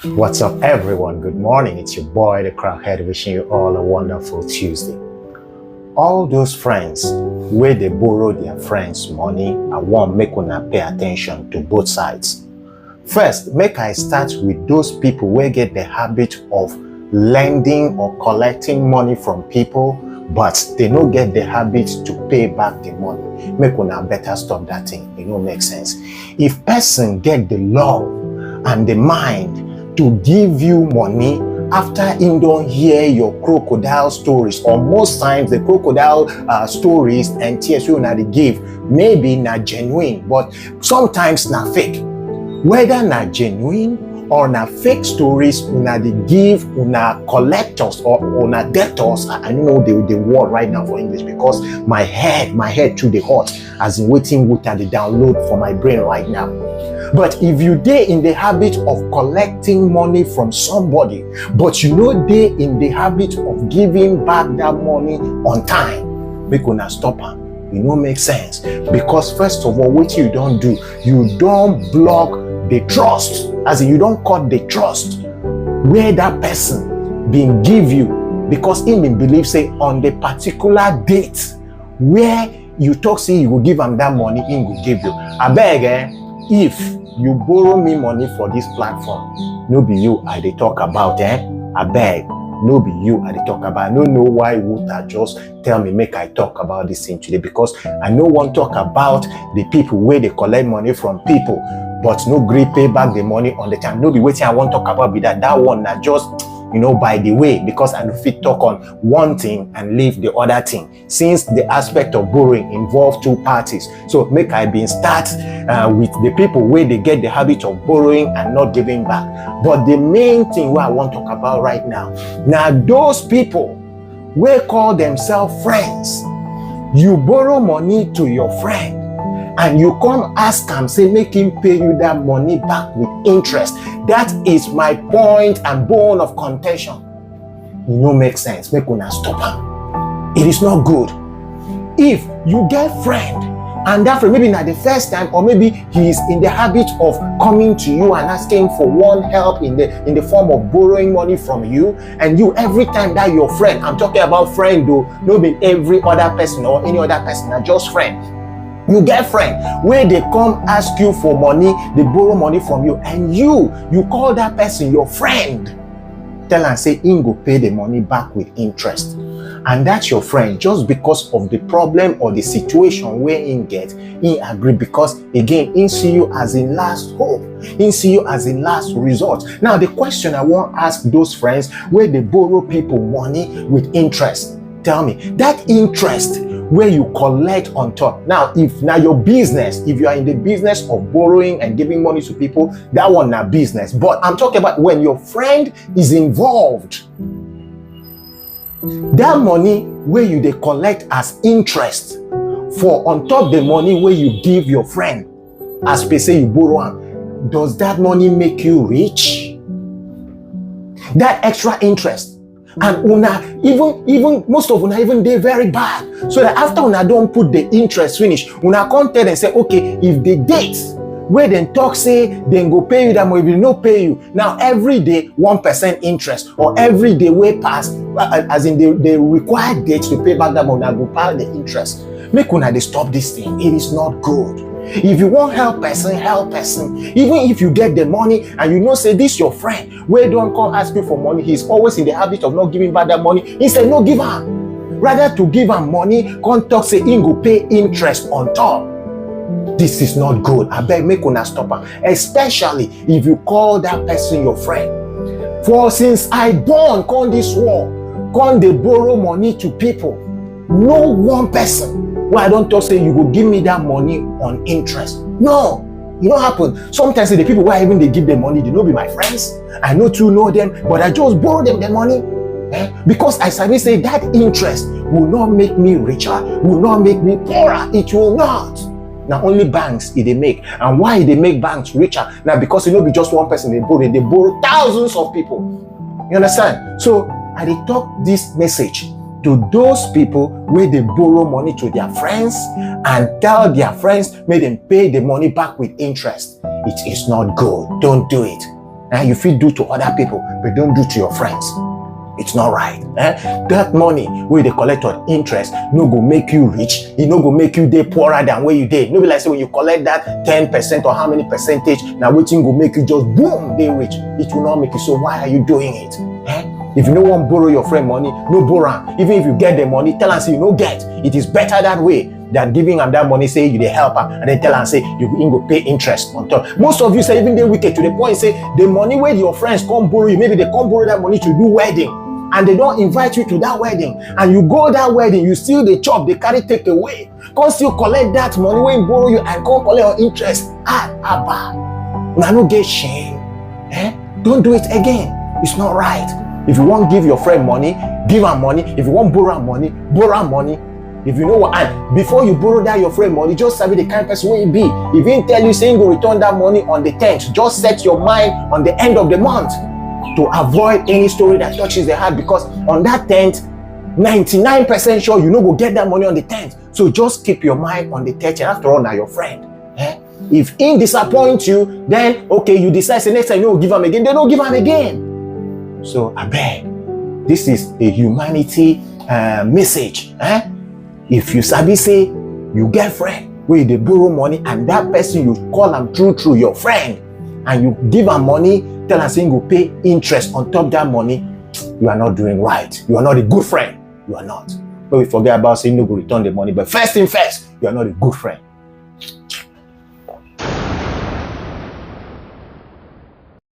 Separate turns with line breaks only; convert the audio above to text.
What's up, everyone? Good morning. It's your boy, the Crackhead, wishing you all a wonderful Tuesday. All those friends where they borrow their friends' money, I want make una pay attention to both sides. First, make I start with those people where get the habit of lending or collecting money from people, but they don't get the habit to pay back the money. Make una better stop that thing. It don't make sense. If person get the love and the mind to give you money after him don't hear your crocodile stories, or most times the crocodile stories and tears you they give maybe not genuine, but sometimes not fake. Whether not genuine or not fake stories, una they give una collectors or una debtors. I know the word right now for English because my head through the hot as in waiting with the download for my brain right now. But if you dey in the habit of collecting money from somebody, but you know they in the habit of giving back that money on time, make una stop am. It no make sense, because first of all, what you don't do, you don't block the trust, as in you don't cut the trust where that person been give you, because he been believe say on the particular date where you talk say you will give him that money, he will give you. I beg, if you borrow me money for this platform, no be you I dey talk about, I beg, no be you I dey talk about. I don't know why Wuta just tell me make I talk about this thing today, because I no want to talk about the people where they collect money from people but no gree pay back the money on the time. No be waiting I want to talk about be that one that just by the way, because I don't fit talk on one thing and leave the other thing, since the aspect of borrowing involve two parties. So make I been start with the people where they get the habit of borrowing and not giving back. But the main thing where I want to talk about right now those people where call themselves friends. You borrow money to your friend and you come ask him, say, make him pay you that money back with interest. That is my point and bone of contention. It no make sense. Make una stop him. It is not good. If you get friend, and that friend maybe not the first time, or maybe he is in the habit of coming to you and asking for one help in the form of borrowing money from you, and you every time that your friend, I'm talking about friend though, no be every other person or any other person, not just friend. You get friend where they come ask you for money, they borrow money from you, and you call that person your friend. Tell and say he go pay the money back with interest. And that's your friend just because of the problem or the situation where he get, he agree, because again, he see you as in last hope. He see you as in last resort. Now the question I want to ask those friends where they borrow people money with interest, tell me, that interest where you collect on top. Now, if now your business, if you are in the business of borrowing and giving money to people, that one not business. But I'm talking about when your friend is involved. That money where you they collect as interest for on top the money where you give your friend, as per say you borrow am, does that money make you rich? That extra interest. And una even most of una even they very bad, so that after una don't put the interest finish, una come tell and say, okay, if the date where then talk say then go pay you that money, will not pay you now every day 1% interest, or every day way pass as in the required date to pay back that money, I go pay the interest. Make una they stop this thing. It is not good. If you want help person. Even if you get the money and you know say this your friend where don't come ask you for money, he's always in the habit of not giving back that money. He said no, give him. Rather to give him money, come talk say he go pay interest on top. This is not good. I beg make una stop him. Especially if you call that person your friend. For since I born come this world, come they borrow money to people. No one person why I don't talk say you go give me that money on interest. No, it don't happen. Sometimes the people why even they give them money, they don't be my friends. I know to know them, but I just borrow them the money. Because I say that interest will not make me richer, will not make me poorer. It will not. Now only banks they make. And why they make banks richer? Now because it not be just one person they borrow thousands of people. You understand? So I talk this message to those people where they borrow money to their friends and tell their friends make them pay the money back with interest. It is not good. Don't do it. You fit do to other people, but don't do to your friends. It's not right. That money where they collect on interest no go make you rich. It no go make you dey poorer than where you did. No be like say when you collect that 10% or how many percentage, now waiting go make you just boom, they rich. It will not make you. So why are you doing it? If you no want borrow your friend money, no borrow. Even if you get the money, tell and say you no get. It is better that way than giving them that money, say you the helper, and then tell and say you go pay interest on top. Most of you say even they wicked to the point say the money where your friends come borrow you, maybe they come borrow that money to do wedding, and they don't invite you to that wedding, and you go that wedding, you steal the chop, they carry take away, come still collect that money when borrow you and come collect your interest. Abba, now no get shame. Don't do it again. It's not right. If you want give your friend money, give her money. If you want borrow money, borrow money. If you know what, and before you borrow that your friend money, just sabi the kind of person where you be. If he tell you saying go return that money on the 10th, just set your mind on the end of the month to avoid any story that touches the heart, because on that 10th, 99% sure you no go get that money on the 10th. So just keep your mind on the 30th. After all, now your friend. If he disappoint you, then okay, you decide say next time you no give him again, they don't give him again. So I beg, this is a humanity message. If you sabi say you get friend where they borrow money and that person you call them true your friend, and you give them money, tell them saying you go pay interest on top that money, you are not doing right. You are not a good friend. You are not. But we forget about saying no go return the money. But first thing first, you are not a good friend.